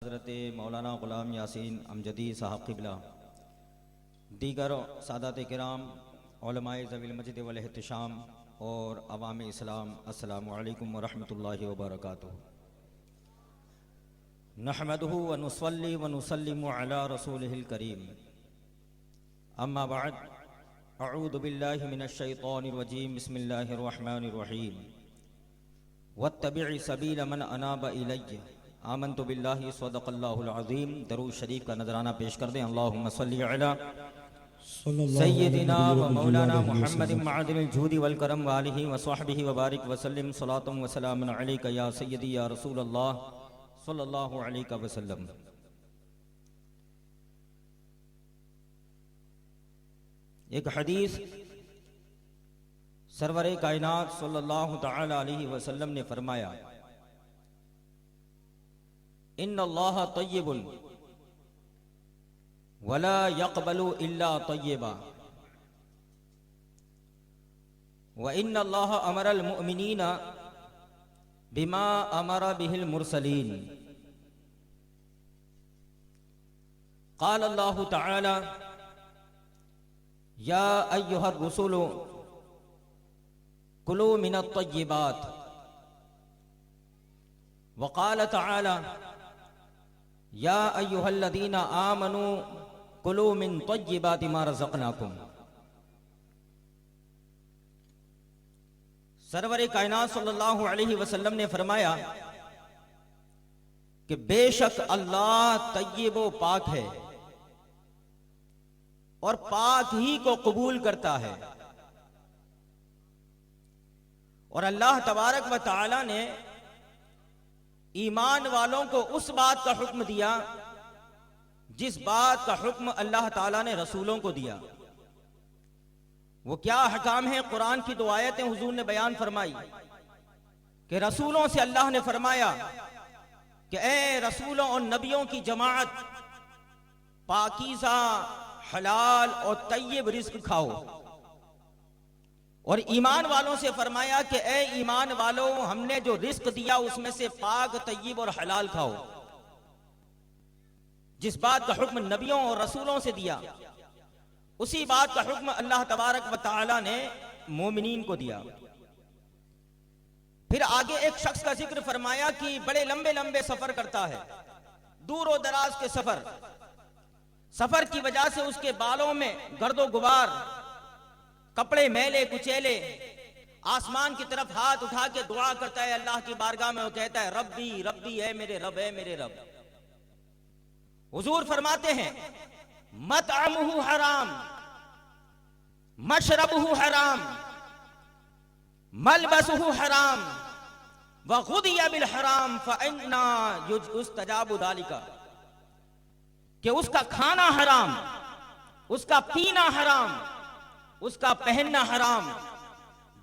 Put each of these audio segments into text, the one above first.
हज़रत मौलाना ग़ुलाम यासीन अमजदी साहब क़िबला, दीगर सादात किराम, उलमाए ज़वील मजद वल एहतिशाम और अवाम इस्लाम, अस्सलामु अलैकुम व रहमतुल्लाहि व बरकातुहू। नहमदुहु व नुसल्ली व नुसल्लिमु अला रसूलिहिल करीम, अम्मा बअद, अऊज़ु बिल्लाहि मिनश शैतानिर रजीम, बिस्मिल्लाहिर रहमानिर रहीम। वत्तबि सबील मन अनाब इलय्य, आमन्तु बिल्लाहि सदक़ल्लाहुल अज़ीम। दरूद शरीफ का नजराना पेश कर दें। अल्लाहुम्मा सल्लि अला सय्यदिना व मौलाना मुहम्मदिन मअदिल जूदि वल करम व आलिहि व स्वहबिहि व बारिक व सल्लिम सलातुम व सलामुन अलैका या सय्यदी या रसूलल्लाह सल्लल्लाहु अलैहि वसल्लम। एक हदीस सरवरे कायनात सल्लल्लाहु तआला अलैहि वसल्लम ने फरमाया, इन्नल्लाह तय्यबुन वला यक़बलु इल्ला तय्यबा व इन्नल्लाह अमरल मुअमिनीना बिमा अमरा बिहिल मुरसलीन। क़ाल अल्लाहु तआला या अय्युहर रुसुलु कुलू मिनत तय्यिबात व क़ाल तआला या अय्युहल्लज़ीना आमनू कुलू मिन तय्यिबाति मा रज़क़नाकुम। सरवर कायनात सल्लल्लाहु अलैहि वसल्लम ने फरमाया कि बेशक अल्लाह तय्यब व पाक है और पाक ही को कबूल करता है। और अल्लाह तबारक व तआला ने ईमान वालों को उस बात का हुक्म दिया जिस बात का हुक्म अल्लाह ताला ने रसूलों को दिया। वो क्या हकाम है? कुरान की दो आयतें हुजूर ने बयान फरमाई कि रसूलों से अल्लाह ने फरमाया कि ए रसूलों और नबियों की जमात, पाकीज़ा हलाल और तय्यब रिज़्क खाओ। और ईमान वालों से फरमाया कि ए ईमान वालों, हमने जो रिस्क दिया उसमें से पाक, तय्यब और हलाल खाओ। जिस बात का हुक्म नबियों और रसूलों से दिया उसी बात का हुक्म अल्लाह तबारक व तआला ने मोमिनीन को दिया। फिर आगे एक शख्स का जिक्र फरमाया कि बड़े लंबे लंबे सफर करता है, दूर दराज के सफर की वजह से उसके बालों में गर्दो गुबार, कपड़े मैले कुचेले, आसमान की तरफ हाथ उठा के दुआ करता है अल्लाह की बारगाह में। वो कहता है रब्बी रब्बी, है मेरे रब, है मेरे रब। हुजूर फरमाते हैं मतअमुहु हराम, मशरबुहु हराम, मलबसुहु हराम व गुदिया बिल हराम फअन्ना युस्तजाबु दालिका। कि उसका खाना हराम, उसका पीना हराम, उसका पहनना हराम,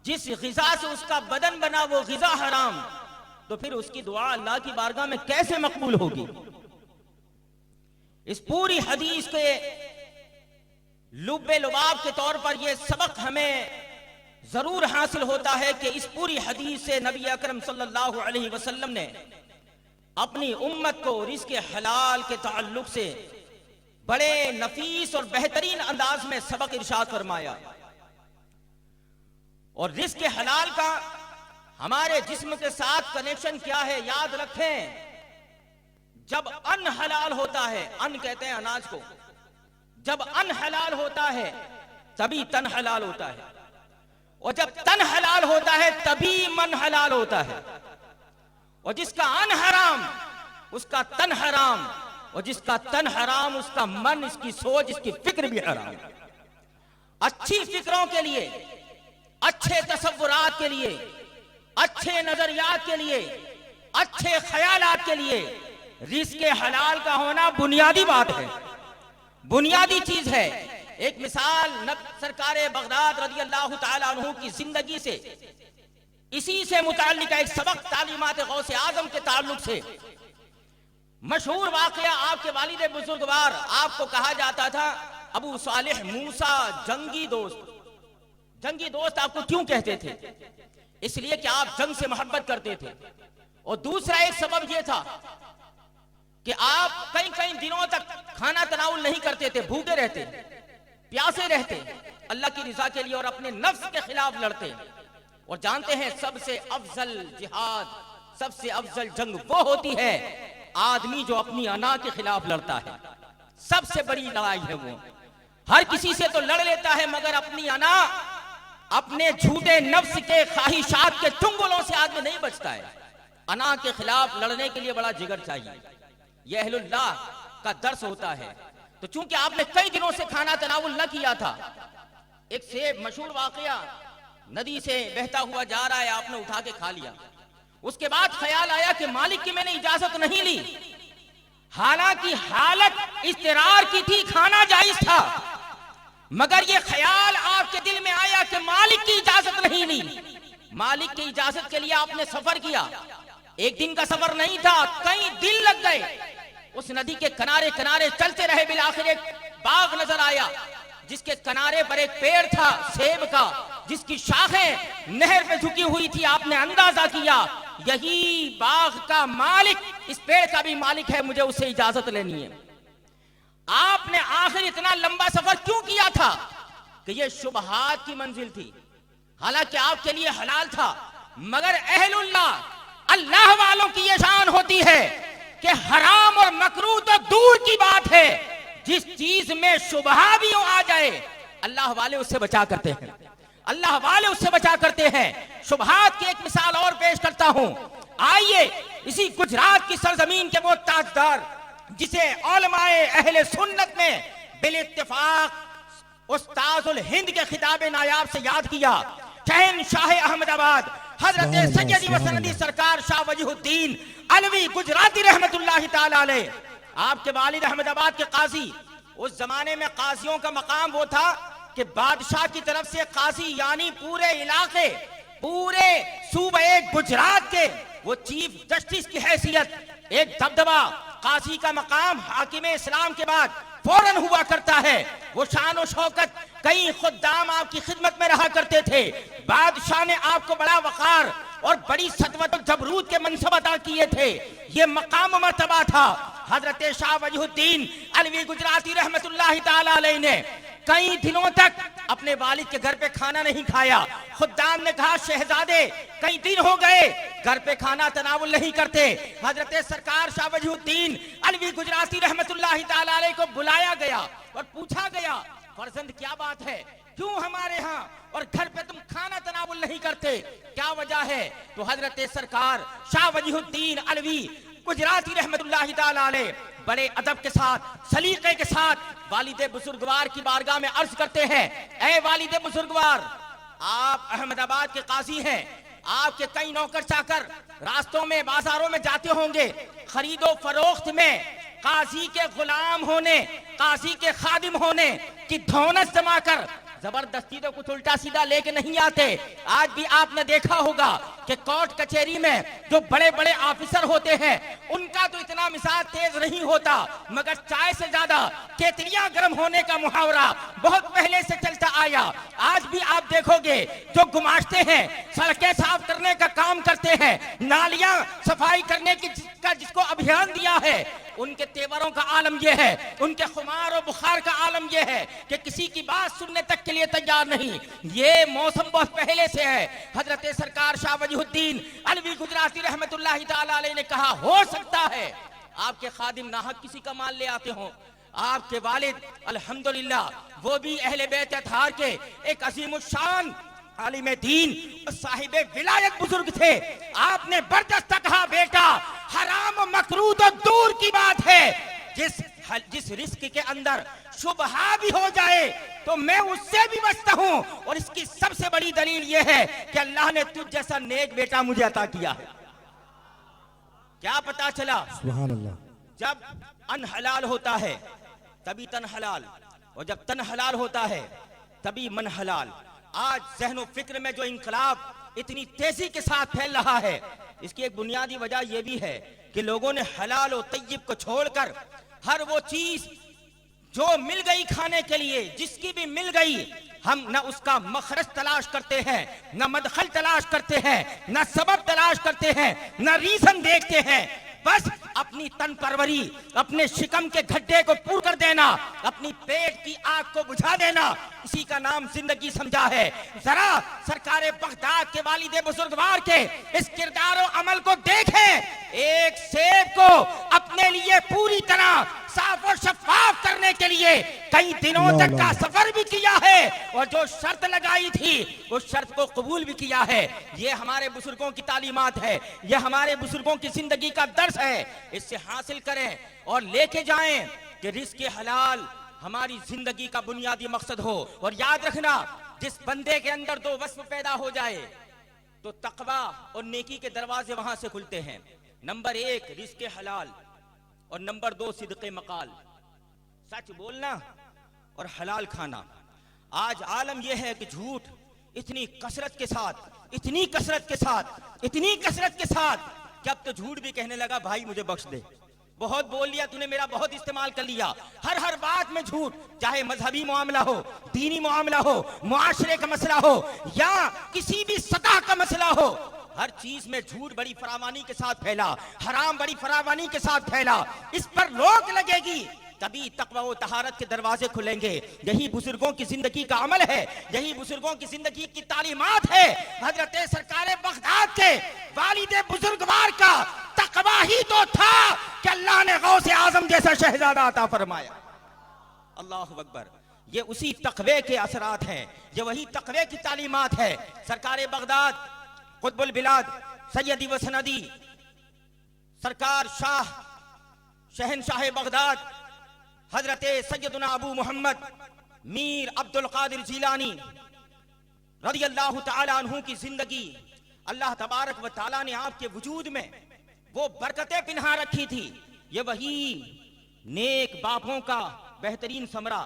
जिस ग़िज़ा से उसका बदन बना वो ग़िज़ा हराम, तो फिर उसकी दुआ अल्लाह की बारगाह में कैसे मकबूल होगी? इस पूरी हदीस के लुब्बे लुबाब के तौर पर यह सबक हमें जरूर हासिल होता है कि इस पूरी हदीस से नबी अकरम सल्लल्लाहु अलैहि वसल्लम ने अपनी उम्मत को रिज़्क़ हलाल के ताल्लुक से बड़े नफीस और बेहतरीन अंदाज में सबक इरशाद फरमाया। और रिज़्क़ हलाल का हमारे जिस्म के साथ कनेक्शन क्या है? याद रखें, जब अन्न हलाल होता है, अन्न कहते हैं अनाज को, जब अन्न हलाल होता है तभी तन हलाल होता है, और जब तन हलाल होता है तभी मन हलाल होता है। और जिसका अन्न हराम उसका तन हराम, और जिसका तन हराम उसका मन, इसकी सोच, इसकी फिक्र भी हराम। अच्छी फिक्रों के लिए, अच्छे तसव्वुरात के लिए, अच्छे नजरियात के लिए, अच्छे ख्यालात के लिए रिज़्क़ हलाल का होना बुनियादी बात है, बुनियादी चीज है। एक मिसाल सरकार बगदाद रज़ी अल्लाह तआला अन्हु की जिंदगी से, इसी से मुताल्लिक एक सबक तालीमात गौसे आजम के ताल्लुक से मशहूर वाकया। आपके वालिद बुजुर्गवार, आपको कहा जाता था अबू सालिह मूसा जंगी दोस्त। जंगी दोस्त आपको क्यों कहते थे? इसलिए कि आप जंग से मोहब्बत करते थे। और दूसरा एक सबब यह था कि आप कई कई दिनों तक खाना तनावुल नहीं करते थे, भूखे रहते, प्यासे रहते, अल्लाह की रजा के लिए और अपने नफ्स के खिलाफ लड़ते। और जानते हैं सबसे अफजल जिहाद, सबसे अफजल जंग वो होती है आदमी जो अपनी अना के खिलाफ लड़ता है। सबसे बड़ी लड़ाई है वो। हर किसी से तो लड़ लेता है मगर अपनी अना, अपने झूठे नफ्स के ख्वाहिशात के चुंगलों से आदमी नहीं बचता है। अना के खिलाफ लड़ने के लिए बड़ा जिगर चाहिए। यह अहलुल्लाह का दर्स होता है। तो चूंकि आपने कई दिनों से खाना तनावुल न किया था, एक से मशहूर वाकया, नदी से बहता हुआ जा रहा है, आपने उठा के खा लिया। उसके बाद ख्याल आया कि मालिक की मैंने इजाजत नहीं ली, हालांकि हालत इस्तरार की थी, खाना जायज था, मगर यह ख्याल आपके दिल में आया कि मालिक की इजाजत नहीं ली। मालिक की इजाजत के लिए आपने सफर किया। एक दिन का सफर नहीं था, कई दिन लग गए। उस नदी के किनारे किनारे चलते रहे, बिल आखिर एक बाग नजर आया जिसके किनारे पर एक पेड़ था सेब का, जिसकी शाखें नहर पे झुकी हुई थी। आपने अंदाजा किया यही बाग का मालिक, इस पेड़ का भी मालिक है, मुझे उससे इजाजत लेनी है। आपने आखिर इतना लंबा सफर क्यों किया था? कि यह शुबहात की मंजिल थी। हालांकि आपके लिए हलाल था, मगर अहलुल्लाह अल्लाह वालों की यह शान होती है कि हराम और मकरूह तो दूर की बात है, जिस चीज में शुबहा भी आ जाए अल्लाह वाले उससे बचा करते हैं। अल्लाह वाले उससे बचा करते हैं। शुबहात की एक मिसाल और पेश करता हूं। आइए इसी गुजरात की सरजमीन के वो ताजदार जिसे उलमाए अहले सुन्नत में बिल इत्तिफाक उस्ताजुल हिंद के खिताबे नायाब से याद किया, शहनशाह अहमदाबाद हजरत सैयदी व सनदी सरकार शाह वजीहुद्दीन अलवी गुजराती रहमतुल्लाह ताला अलैह। आपके वालिद अहमदाबाद के काजी। उस जमाने में काजियों का मकाम वो था कि बादशाह की तरफ से काजी यानी पूरे इलाके, पूरे सूबे गुजरात के वो चीफ जस्टिस की हैसियत, एक दबदबा, काजी का मकाम हाकिम इस्लाम के बाद फौरन हुआ करता है। वो शान और शौकत, कई खुद्दाम आपकी खिदमत में रहा करते थे। बादशाह ने आपको बड़ा वकार और बड़ी सतवत और जबरूत के मनसब अता किए थे। ये मकाम मर्तबा था। हजरत शाह वजीहुद्दीन अलवी गुजराती रहमतुल्लाह ताला अलैह ने कई दिनों तक अपने वालिद के घर पे खाना नहीं खाया। खुद्दाम ने कहा शहजादे कई दिन हो गए घर पे खाना तनावुल नहीं करते। हजरत सरकार शाह वजीहुद्दीन अलवी गुजराती रहमतुल्लाह ताला अलैह को बुलाया गया और पूछा गया, फर्जंद क्या बात है, क्यों हमारे यहाँ और घर पे तुम खाना तनावुल नहीं करते, क्या वजह है? तो हजरत सरकार शाह वजीहुद्दीन अलवी गुजराती रहमतुल्लाह ताला अलैह बड़े अदब के साथ, सलीके के साथ वालिदे बुजुर्गवार की बारगाह में अर्ज करते हैं, ऐ वालिदे बुजुर्गवार, आप अहमदाबाद के काजी हैं, आपके कई नौकर चाकर रास्तों में बाजारों में जाते होंगे, खरीदो फरोख्त में काजी के गुलाम होने, काजी के खादिम होने की धौनस जमा कर जबरदस्ती तो कुछ उल्टा सीधा लेके नहीं आते। आज भी आपने देखा होगा कि कोर्ट कचहरी में जो बड़े बड़े ऑफिसर होते हैं उनका तो इतना मिजाज तेज नहीं होता, मगर चाय से ज्यादा केतलियां गर्म होने का मुहावरा बहुत पहले से चलता आया। आज भी आप देखोगे जो गुमाश्ते हैं, सड़कें साफ करने का काम करते हैं, नालियां सफाई करने की जिसको अभियान दिया है, उनके तेवरों का आलम यह है, उनके खुमार और बुखार का आलम यह है कि किसी की बात सुनने तक के लिए तैयार नहीं। ये मौसम बहुत पहले से है। हजरत सरकार शाह वजीहुद्दीन अलवी गुजराती रहमतुल्लाह ताला अलैह ने कहा, हो सकता है आपके खादिम नाहक किसी का माल ले आते हों, आपके वालिद अल्हम्दुलिल्लाह वो भी अहले बैत अतहार के एक अजीमुशान आलिम दीन साहिबे विलायत बुजुर्ग थे। आपने बर्दाश्त कहा, बेटा हराम मकरूह तो दूर की बात है, जिस रिस्क के अंदर शुबहा भी हो जाए तो मैं उससे भी बचता हूं। और इसकी सबसे बड़ी दलील यह है कि अल्लाह ने तुझ जैसा नेक बेटा मुझे अता किया है। क्या पता चला? सुभान अल्लाह। जब अन हलाल होता है तभी तन हलाल, और जब तन हलाल होता है तभी मन हलाल। आज ज़हन और फिक्र में जो इनकलाब इतनी तेजी के साथ फैल रहा है, इसकी एक बुनियादी वजह यह भी है कि लोगों ने हलाल और तय्यब को छोड़कर हर वो चीज जो मिल गई खाने के लिए, जिसकी भी मिल गई, हम न उसका मखरज तलाश करते हैं, न मदखल तलाश करते हैं, न सबब तलाश करते हैं, न रीजन देखते हैं, बस अपनी तन परवरी, अपने शिकम के गड्ढे को पूर कर देना, अपनी पेट की आग को बुझा देना, इसी का नाम जिंदगी समझा है। जरा सरकारे बगदाद के वालिदे बुजुर्गवार के इस किरदार और अमल को देखें। एक सेब को अपने लिए पूरी तरह साफ और शफाफ करने के लिए कई दिनों तक का सफर भी किया है और जो शर्त लगाई थी उस शर्त को कबूल भी किया है। ये हमारे बुजुर्गों की तालीमात है, ये हमारे बुजुर्गों की जिंदगी का दर्स है। इससे हासिल करें और लेके जाएं कि रिज़्क़ हलाल हमारी जिंदगी का बुनियादी मकसद हो। और याद रखना, जिस बंदे के अंदर दो वस्फ पैदा हो जाए तो तकवा और नेकी के दरवाजे वहां से खुलते हैं। नंबर 1 रिज़्क़ हलाल और नंबर 2 सिद्क़े मकाल, सच बोलना और हलाल खाना। आज आलम यह है कि झूठ इतनी कसरत के साथ, इतनी कसरत के साथ, इतनी कसरत के साथ कि अब तो झूठ भी कहने लगा भाई मुझे बख्श दे, बहुत बोल लिया तूने, मेरा बहुत इस्तेमाल कर लिया। हर बात में झूठ, चाहे मजहबी मामला हो, दीनी मामला हो, मुआशरे का मसला हो या किसी भी सतह का मसला हो, हर चीज में झूठ बड़ी फरावानी के साथ फैला, हराम बड़ी फरावानी के साथ फैला। इस पर रोक लगेगी तभी तकवा व तहारत के दरवाजे खुलेंगे। यही बुजुर्गों की जिंदगी का अमल है, यही बुजुर्गों की जिंदगी की तालीमात है। हजरत सरकारे बगदाद के वालिदे बुजुर्गवार का तकवा ही तो था कि अल्लाह ने गौसे आजम जैसा शहजादा अता फरमाया। अल्लाहु अकबर। ये उसी तकवे के असरात हैं, ये वही तकवे की तालीमात है। सरकारे बगदाद कुतुबुल बिलाद सैयदी व सनदी सरकार शाह शहनशाह बगदाद हजरत सैयदना अबू मोहम्मद मीर अब्दुल कादिर जीलानी रज़ियल्लाहु ताला अन्हु की जिंदगी, अल्लाह तबारक व ताला ने आपके वजूद में वो बरकतें पिन्हा रखी थी। ये वही नेक बापों का बेहतरीन समरा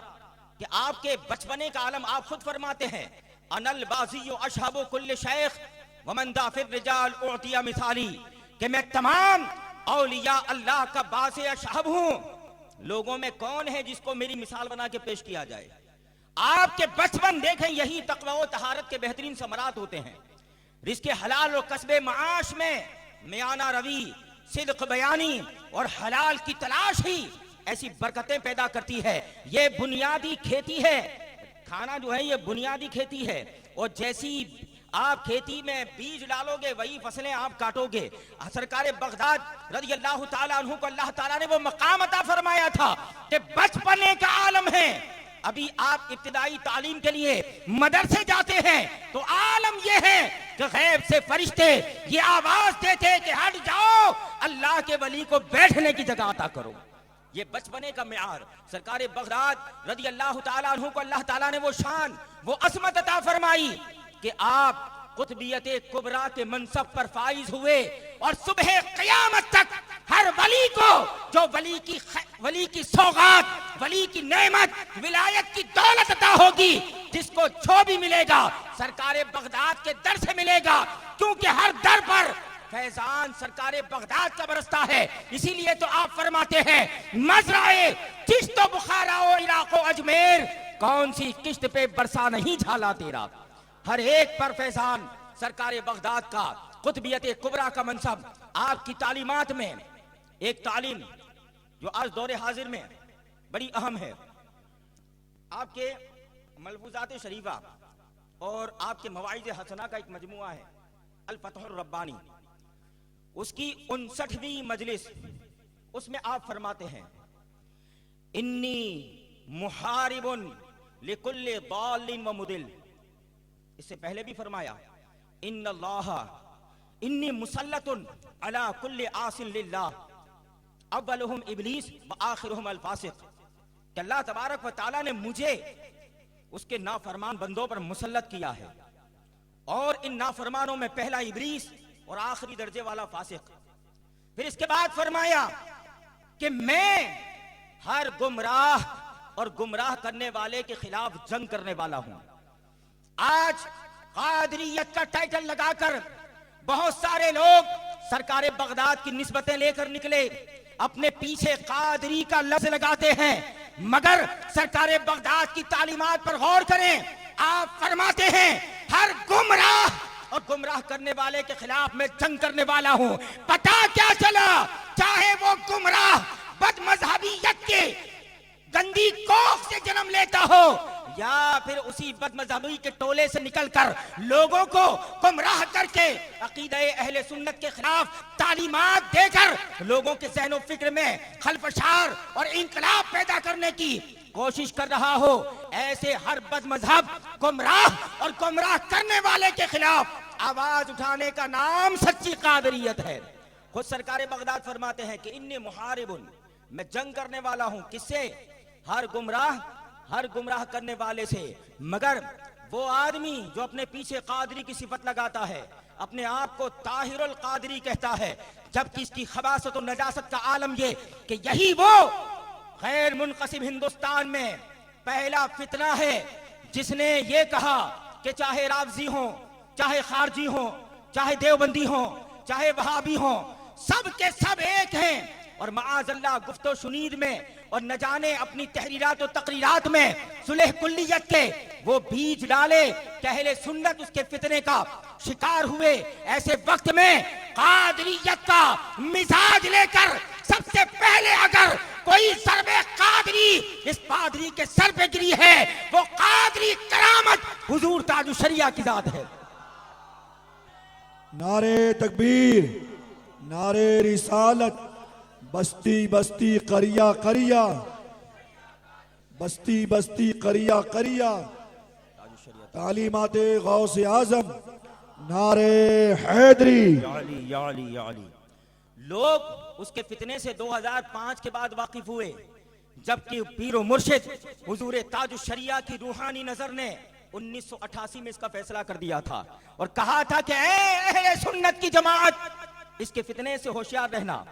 कि आपके बचपने का आलम आप खुद फरमाते हैं, अनल बाज़ियो अशहबु कुल्ल शेख वमन दाफिर रिजाल उतिया मिसाली, कि मैं तमाम औलिया अल्लाह का बाज़े अशहब हूं। लोगों में कौन है जिसको मेरी मिसाल बना के पेश किया जाए। आपके बचपन देखें, यही तकवा व तहारत के बेहतरीन समरात होते हैं। रिज़्क़ हलाल और कस्बे माश में मियाना रवी, सिद्क़ बयानी और हलाल की तलाश ही ऐसी बरकतें पैदा करती है। ये बुनियादी खेती है, खाना जो है ये बुनियादी खेती है। और जैसी आप खेती में बीज डालोगे वही फसलें आप काटोगे। सरकारे बगदाद रज़ियल्लाहु ताला अन्हु को अल्लाह ताला ने वो मकाम अता फरमाया था कि बचपने का आलम है। अभी आप इब्तिदाई तालीम के लिए मदरसे जाते हैं तो आलम ये है कि गैब से फरिश्ते ये आवाज देते कि हट जाओ, अल्लाह के वली को बैठने की जगह अता करो। ये बचपने का मियार। सरकारे बगदाद रज़ियल्लाहु ताला अन्हु को अल्लाह ताला ने वो शान, वो असमत अता फरमाई कि आप कुतबियत कुबरा के मनसब पर फाइज हुए और सुबह क़यामत तक हर वली को जो वली की सौगात, वली की नेमत, विलायत की दौलत अता होगी, जिसको जो भी मिलेगा सरकारे बगदाद के दर से मिलेगा, क्योंकि हर दर पर फैजान सरकारे बगदाद का बरसता है। इसीलिए तो आप फरमाते हैं, मजराए चिश्तो बुखारा ओ इलाको अजमेर, कौन सी किश्त पे बरसा नहीं झाला तेरा। हर एक पर फैजान सरकारे बगदाद का कुतबियत कुबरा का मनसब। आपकी तालीमात में एक तालीम जो आज दौरे हाजिर में बड़ी अहम है, आपके मलफूजात शरीफा और आपके मवाइज़ हसना का एक मजमुआ है अल फतहुर रब्बानी, उसकी 59वीं मजलिस, उसमें आप फरमाते हैं, इन्नी मुहारिबुन लिकुल्लि दालिन व मुदिल। इससे पहले भी फरमाया, इन्नल्लाह इन्नी मुसल्लतुन अला कुल्लि आसिन लिल्लाह अव्वलुहुम इब्लीस व आखिरुहुम अल फासिक। कि अल्लाह तबारक व तआला ने मुझे उसके नाफरमान बंदों पर मुसल्लत किया है और इन नाफरमानों में पहला इब्लीस और आखिरी दर्जे वाला फासिक। फिर इसके बाद फरमाया कि मैं हर गुमराह और गुमराह करने वाले के खिलाफ जंग करने वाला हूं। आज कादरियत का टाइटल लगाकर बहुत सारे लोग सरकारे बगदाद की निस्बतें लेकर निकले, अपने पीछे कादरी का लफ्ज लगाते हैं, मगर सरकारे बगदाद की तालीमात पर गौर करें। आप फरमाते हैं, हर गुमराह और गुमराह करने वाले के खिलाफ मैं जंग करने वाला हूं। पता क्या चला, चाहे वो गुमराह बदमजहबियत के गंदी कोख से जन्म लेता हो या फिर उसी बदमजहबी के टोले से निकलकर लोगों को गुमराह करके अकीदे अहले सुन्नत के खिलाफ तालीमात देकर लोगों के ज़हन व फिक्र में खलफशार और इंकलाब पैदा करने की कोशिश कर रहा हो, ऐसे हर बदमजहब गुमराह और गुमराह करने वाले के खिलाफ आवाज उठाने का नाम सच्ची कादरियत है। खुद सरकार बगदाद फरमाते हैं कि इन्नी मुहारिबुन, मैं जंग करने वाला हूं, किससे? हर गुमराह करने वाले से, मगर वो आदमी जो अपने पीछे कादरी की सिफत लगाता है, अपने आप को ताहिरुल कादरी कहता है, जबकि इसकी खबासत और नजासत का आलम ये कि यही वो गैर मुनक़सिम हिंदुस्तान में पहला फितना है जिसने ये कहा कि चाहे रावजी हो, चाहे खारजी हो, चाहे देवबंदी हो, चाहे वहाबी हो, सब के सब एक हैं। और माअज़ल्लाह गुफ्तो शुनीद में और न जाने अपनी तहरीरात और तकरीरात में सुलह कुल्लियत के वो बीज डाले कि अहले सुन्नत उसके फितने का शिकार हुए। ऐसे वक्त में कादरियत का मिजाज लेकर सबसे पहले अगर कोई सरबे कादरी इस पादरी के सर पे गिरी है, वो कादरी करामत हुजूर ताजु शरिया की जात है। नारे तकबीर, नारे रिसालत, बस्ती बस्ती करिया करिया, बस्ती बस्ती करिया करिया, तालीमाते गौसे आजम, नारे हैदरी। लोग उसके फितने से 2005 के बाद वाकिफ हुए, जबकि पीरो मुर्शिद हुजूर ताजु शरिया की रूहानी नजर ने 1988 में इसका फैसला कर दिया था और कहा था कि अहले सुन्नत की जमात इसके फितने से होशियार रहना।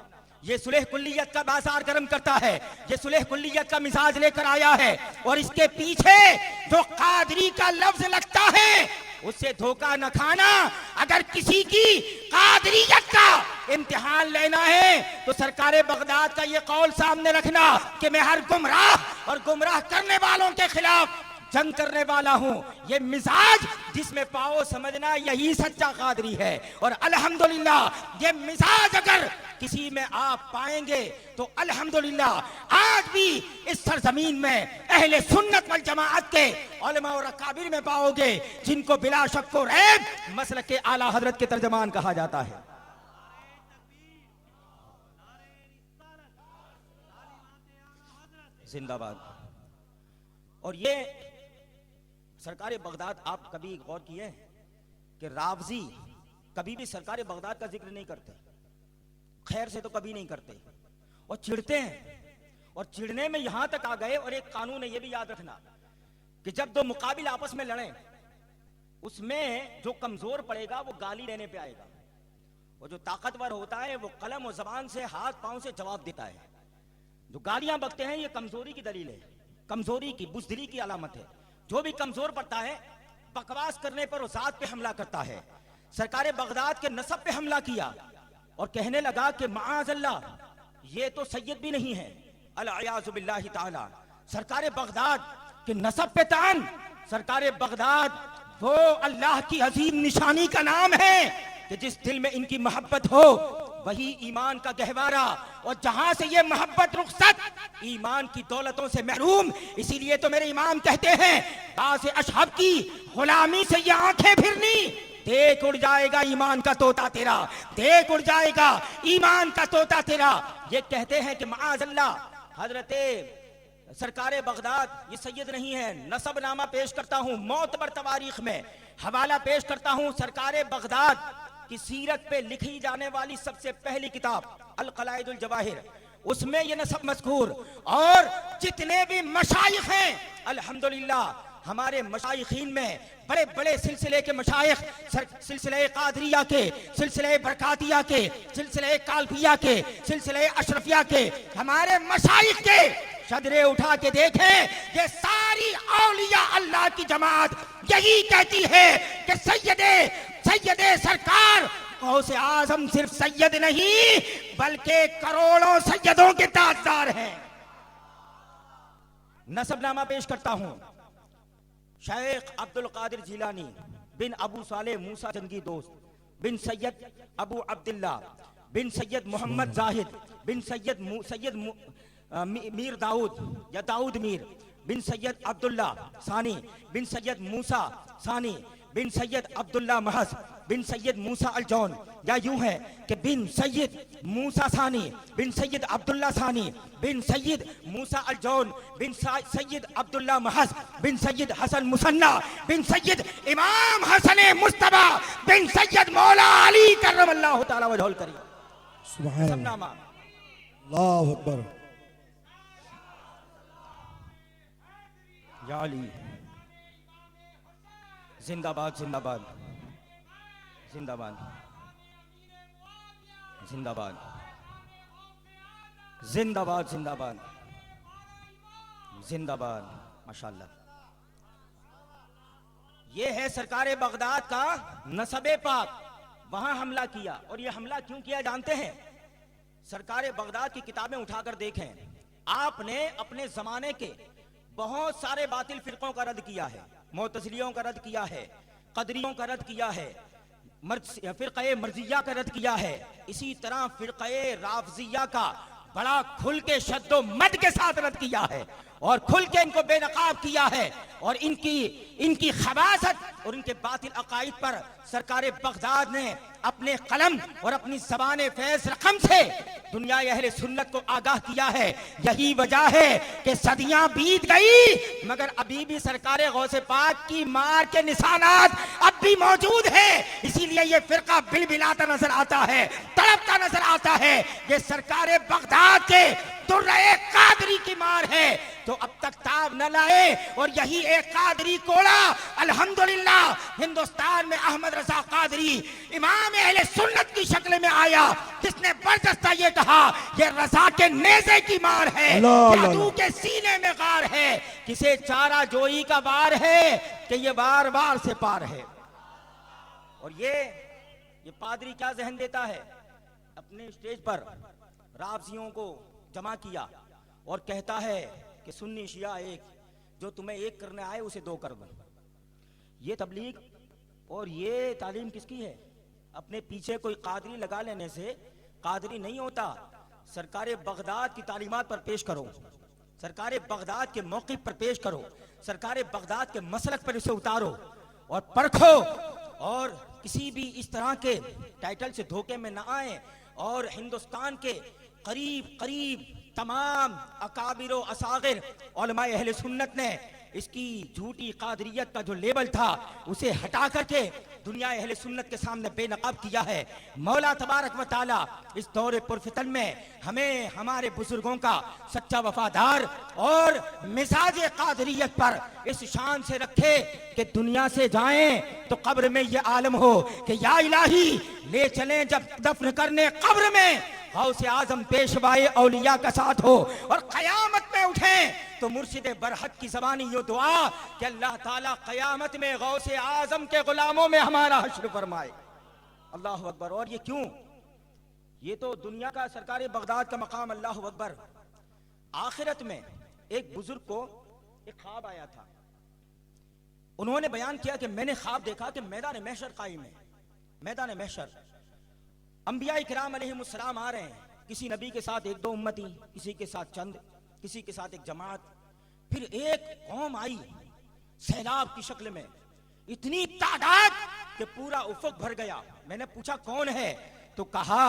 ये सुलह कुल्लियत का बाजार गर्म करता है, ये सुलह कुल्लियत का मिजाज लेकर आया है और इसके पीछे जो कादरी का लफ्ज लगता है उससे धोखा न खाना। अगर किसी की कादरियत का इम्तिहान लेना है तो सरकार बगदाद का ये कौल सामने रखना कि मैं हर गुमराह और गुमराह करने वालों के खिलाफ जंग करने वाला हूं। ये मिजाज जिसमें पाओ समझना यही सच्चा कादरी है। और अल्हम्दुलिल्लाह ये मिजाज अगर किसी में आप पाएंगे तो अल्हम्दुलिल्लाह आज भी इस सरजमीन में अहले सुन्नत वल जमाअत के उलमा और अकाबिर में पाओगे, जिनको बिला शक व रैब मसलक के आला हजरत के तर्जमान कहा जाता है। जिंदाबाद। और ये सरकार बगदाद, आप कभी गौर किए कि रावजी कभी भी सरकार बगदाद का जिक्र नहीं करते, खैर से तो कभी नहीं करते और चिढ़ते हैं। और चिढ़ने में यहां तक आ गए, और एक कानून है ये भी याद रखना कि जब दो मुकाबिल आपस में लड़ें उसमें जो कमजोर पड़ेगा वो गाली देने पे आएगा, और जो ताकतवर होता है वो कलम और जबान से, हाथ पांव से जवाब देता है। जो गालियां बकते हैं ये कमजोरी की दलील है, कमजोरी की, बुज़दिली की अलामत है। जो भी कमजोर पड़ता है बकवास करने पर वो जात पे हमला करता है। सरकार बगदाद के नसब पे हमला किया और कहने लगा कि माअज़ल्लाह ये तो सैयद भी नहीं है, अल-अयाज़ु बिल्लाहि ताला। सरकार बगदाद के नसब पे तान। सरकार बगदाद वो अल्लाह की अजीम निशानी का नाम है कि जिस दिल में इनकी मोहब्बत हो वही ईमान का गहवारा, और जहां से ये मोहब्बत रुखसत ईमान की दौलतों से महरूम। इसीलिए तो मेरे इमाम कहते हैं बासे अशहब की गुलामी से ये आंखें फिरनी, देख उड़ जाएगा ईमान का तोता तेरा, देख उड़ जाएगा ईमान का तोता तेरा। ये कहते हैं कि माअज़ल्लाह हजरते सरकार बगदाद ये सैयद नहीं है। नसबनामा पेश करता हूं, मोतबर तवारीख में हवाला पेश करता हूं सरकार बगदाद की सीरत पे लिखी जाने वाली सबसे पहली किताब अल-क़लाइदुल जवाहिर, उसमें ये नसब मज़कूर। और जितने भी मशाइख हैं अल्हम्दुलिल्लाह हमारे मशाइखीन में बड़े बड़े सिलसिले के मशाइख, सिलसिले कादरिया के, सिलसिले बरकातिया के, सिलसिले कालफिया के, सिलसिले अशरफिया के, हमारे मशाइख के शदरे उठा के देखें, ये सारी औलिया अल्लाह की जमात यही कहती है कि सैयदे सरकार गौसे आजम सिर्फ सैयद नहीं बल्कि करोड़ों सैयदों के ताजदार हैं। नसबनामा पेश करता हूं। शेख अब्दुल कादिर जिलानी बिन अबू साले मूसा जंगी दोस्त बिन सैयद अबू अब्दुल्ला बिन सैयद मोहम्मद जाहिद बिन मीर दाऊद या दाऊद मीर बिन सैयद अब्दुल्ला सानी बिन सैयद मूसा सानी बिन सैयद अब्दुल्ला महज बिन सैयद मूसा अल जौन, या यूं है कि बिन सैयद मूसा सानी बिन सैयद अब्दुल्ला सानी बिन सैयद मूसा अल जौन बिन सैयद अब्दुल्ला महज बिन सैयद हसन मुसन्ना बिन सैयद इमाम हसन मुस्तफा बिन सैयद मौला अली करमल्लाहु तआला वजहुल करीम। सुभान सब नामा अल्लाह अकबर। या अली जिंदाबाद जिंदाबाद जिंदाबाद जिंदाबाद जिंदाबाद जिंदाबाद जिंदाबाद माशाल्लाह। ये है सरकार बगदाद का नसबे पाक, वहां हमला किया। और ये हमला क्यों किया जानते हैं? सरकार बगदाद की किताबें उठाकर देखें, आपने अपने जमाने के बहुत सारे बातिल फिरकों का रद्द किया है, मुतज़िलियों का रद्द किया है, कदरियों का रद्द किया है, फिरक़े मर्जिया का रद्द किया है, इसी तरह फिरक़े राफ़ज़िया का बड़ा खुल के शद्दो मद के साथ रद्द किया है और खुल के इनको बेनकाब किया है। और इनकी खबासत और इनके बातिल अकाइद पर सरकार बगदाद ने अपने कलम और अपनी ज़बान फैज़ रकम से दुनिया अहले सुन्नत को आगाह किया है। यही वजह है कि सदियां बीत गई मगर अभी भी सरकार गौसे पाक की मार के निशानात अब भी मौजूद है। इसीलिए ये फिरका बिलबिलाता नजर आता है, तड़पता नजर आता है। ये सरकार बगदाद के दुर्रे कादरी की मार है तो अब तक ताब न लाए। और यही एक कादरी कोड़ा अल्हम्दुलिल्लाह हिंदुस्तान में अहमद रजा कादरी इमाम अहले सुन्नत की शक्ल में आया, जिसने बरदस्ता ये कहा ये रजा के नेज़े की मार है, जादू के सीने में गार है, किसे चारा जोई का वार है कि ये बार बार से पार है। और ये पादरी क्या जहन देता है? अपने स्टेज पर राफ़ज़ियों को जमा किया और कहता है कि सुन्नी शिया एक, जो तुम्हें एक करने आए उसे दो कर दो। ये तबलीग और ये तालीम किसकी है? अपने पीछे कोई कादरी लगा लेने से कादरी नहीं होता। सरकार बगदाद की तालीमात पर पेश करो, सरकार बगदाद के मौक़िफ़ पर पेश करो, सरकार बगदाद के मसलक पर इसे उतारो और परखो और किसी भी इस तरह के टाइटल से धोखे में न आए। और हिंदुस्तान के करीब करीब तमाम अकाबिर व असागिर उलमाए अहले सुन्नत ने इसकी झूठी कादरियत का जो लेबल था उसे हटा करके दुनिया अहले सुन्नत के सामने बेनकाब किया है। मौला तबारक व तआला इस दौरे पुरफितन में हमें हमारे बुजुर्गों का सच्चा वफादार और मिजाज कादरियत पर इस शान से रखे कि दुनिया से जाएं तो कब्र में ये आलम हो कि या इलाही ले चलें जब दफन करने कब्र में गौसे आजम पेशवाए औलिया का साथ हो। और कयामत में उठें तो मुर्शिद बरहक की ज़बानी यो दुआ कि अल्लाह ताला कयामत में गौसे आजम के गुलामों में हमारा हश्र फरमाए। अल्लाह अकबर। और ये क्यों? ये तो दुनिया का सरकार बगदाद का मकाम। अल्लाह अकबर। आखिरत में एक बुजुर्ग को एक ख्वाब आया था, उन्होंने बयान किया कि मैंने ख्वाब देखा कि मैदान महशर कायम है, मैदान महशर अंबिया इकराम अलैहिमुस्सलाम आ रहे हैं, किसी नबी के साथ एक दो उम्मती, किसी के साथ चंद, किसी के साथ एक जमात, फिर एक कौम आई सैलाब की शक्ल में, इतनी तादाद कि पूरा उफक भर गया। मैंने पूछा कौन है, तो कहा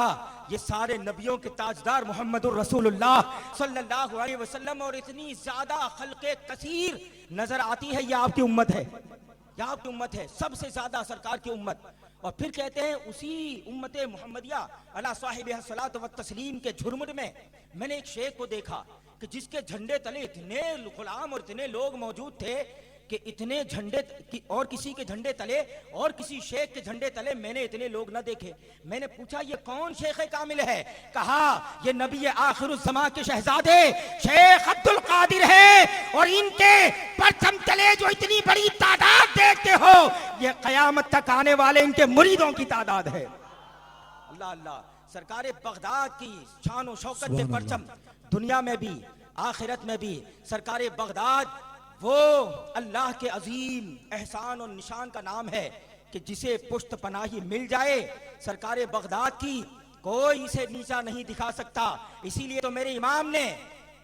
ये सारे नबियों के ताजदार मोहम्मदुर रसूलुल्लाह सल्लल्लाहु अलैहि वसल्लम और इतनी ज्यादा खल्के कसीर नजर आती है, ये आपकी उम्मत है, ये आपकी उम्मत है, सबसे ज्यादा सरकार की उम्मत। और फिर कहते हैं उसी उम्मत मुहम्मदिया अला साहिबिहा सलात व तस्लीम के झुरमुट में मैंने एक शेख को देखा कि जिसके झंडे तले इतने गुलाम और इतने लोग मौजूद थे कि इतने झंडे और किसी के झंडे तले और किसी शेख के झंडे तले मैंने इतने लोग न देखे। मैंने पूछा ये कौन शेख कामिल है? कहा ये नबी आखिरुज़्ज़मा के शहजादे शेख अब्दुल कादिर है और इनके परचम तले जो इतनी बड़ी तादाद देखते हो ये कयामत तक आने वाले इनके मुरीदों की तादाद है। अल्लाह अल्लाह। सरकार बगदाद की शान व शौकत के परचम दुनिया में भी आखिरत में भी सरकार बगदाद वो अल्लाह के अजीम एहसान और निशान का नाम है कि जिसे पुश्त पनाही मिल जाए सरकार बगदाद की कोई इसे नीचा नहीं दिखा सकता। इसीलिए तो मेरे इमाम ने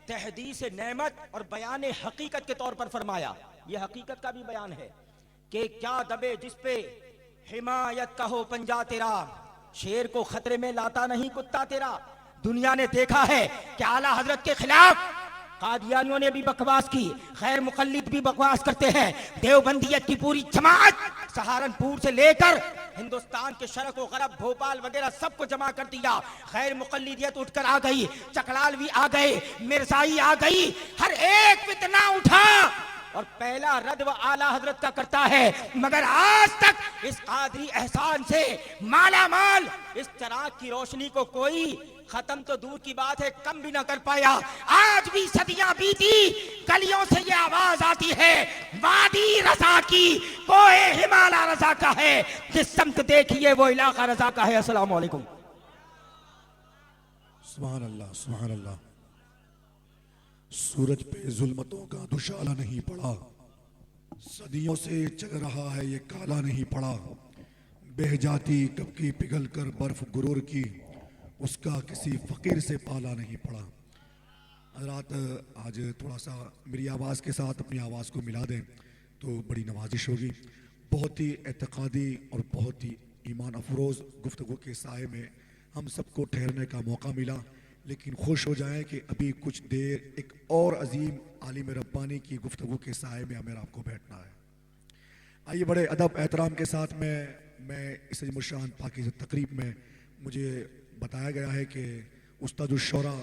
तहदीस नेमत और बयान हकीकत के तौर पर फरमाया, यह हकीकत का भी बयान है कि क्या दबे जिस पे हिमायत का हो पंजा तेरा, शेर को खतरे में लाता नहीं कुत्ता तेरा। दुनिया ने देखा है कि आला हजरत के खिलाफ कादियानियों ने भी बकवास की, खैर मुकल्लिद भी बकवास करते हैं, देवबंदियत की पूरी जमात सहारनपुर से लेकर हिंदुस्तान के शरक व गरब भोपाल वगैरह सबको जमा कर दिया। खैर मुकल्लिदियत उठकर आ गई, चकलालवी आ गए, मिर्जाई आ गई, हर एक फितना उठा और पहला रद व आला हजरत का करता है। मगर आज तक इस कादरी एहसान से माला माल इस चिराग की रोशनी को कोई खत्म तो दूर की बात है कम भी ना कर पाया। आज भी सदियां बीती, गलियों से ये आवाज आती है, वादी रजा की, कोई हिमालय रजा का है, जिस समत देखिए वो इलाका रजा का है। अस्सलाम वालेकुम। सुभान अल्लाह, सुभान अल्लाह। सूरज पे जुल्मतों का दुशाला नहीं पड़ा, सदियों से चल रहा है ये काला नहीं पड़ा, बह जाती कब की पिघल कर बर्फ गुरूर की, उसका किसी फकीर से पाला नहीं पड़ा। हज़रात आज थोड़ा सा मेरी आवाज़ के साथ अपनी आवाज़ को मिला दें तो बड़ी नवाजिश होगी। बहुत ही एतकादी और बहुत ही ईमान अफरोज़ गुफ्तगू के साए में हम सबको ठहरने का मौका मिला, लेकिन खुश हो जाएं कि अभी कुछ देर एक और अजीम आलिम रब्बानी की गुफ्तगू के साए में हमें आपको बैठना है। आइए बड़े अदब एहतराम के साथ मैं इस अज़ीमुश्शान पाकीज़ा तकरीब में मुझे बताया गया है कि उस्तादुश शौरा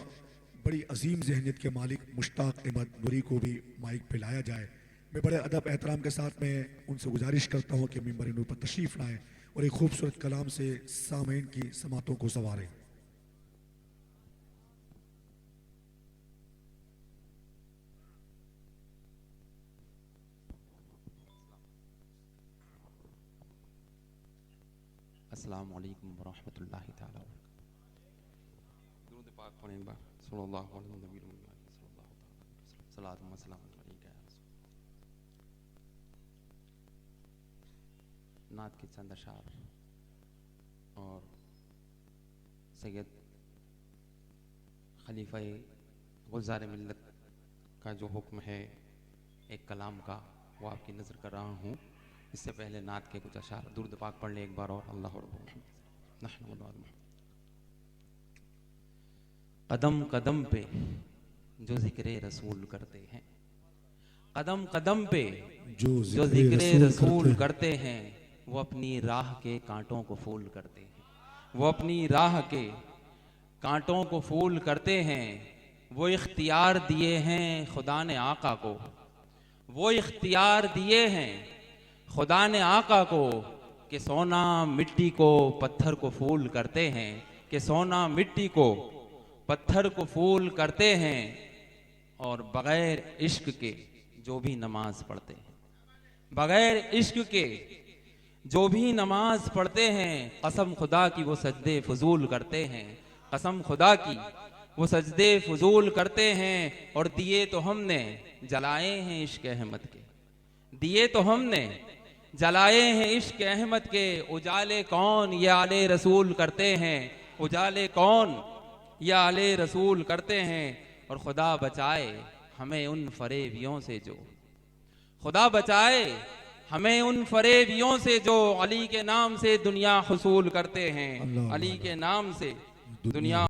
बड़ी अजीम जहनियत के मालिक मुश्ताक अहमद नूरी को भी माइक पे लाया जाए। मैं बड़े अदब एहतराम के साथ में उनसे गुजारिश करता हूँ कि मिंबर नूर पर तशरीफ़ लाएँ और एक खूबसूरत कलाम से सामीन की समातों को संवारें। अस्सलामु अलैकुम वरहमतुल्लाहि ताला व बरकातुहू। दुरूद पाक पढ़ें एक बार। सल्लल्लाहु अलैहि वसल्लम, सल्लल्लाहु अलैहि वसल्लम। नात के चंद अशार और सैयद खलीफा गुलजार मिल्लत का जो हुक्म है एक कलाम का, वो आपकी नज़र कर रहा हूँ। इससे पहले नात के कुछ अशार दुरूद पाक पढ़ ले एक बार और। अल्लाह कदम कदम पे जो जिक्र रसूल करते हैं, कदम कदम पे जो जिक्र रसूल करते हैं, वो अपनी राह के कांटों को फूल करते हैं, वो अपनी राह के कांटों को फूल करते हैं। वो इख्तियार दिए हैं खुदा ने आका को, वो इख्तियार दिए हैं खुदा ने आका को, कि सोना मिट्टी को पत्थर को फूल करते हैं, कि सोना मिट्टी को पत्थर को फूल करते हैं। और बगैर इश्क के जो भी नमाज पढ़ते हैं, बगैर इश्क के जो भी नमाज पढ़ते हैं, कसम खुदा की वो सजदे फजूल करते हैं, कसम खुदा की वो सजदे फजूल करते हैं। और दिए तो हमने जलाए हैं इश्क अहमद के, दिए तो हमने जलाए हैं इश्क अहमद के। उजाले कौन ये आले रसूल करते हैं, उजाले कौन ये आले रसूल करते हैं। और खुदा बचाए हमें उन फरेबियों से जो, खुदा बचाए हमें उन फरेबियों से जो अली के नाम से दुनिया हुसूल करते हैं, अली के नाम से दुनिया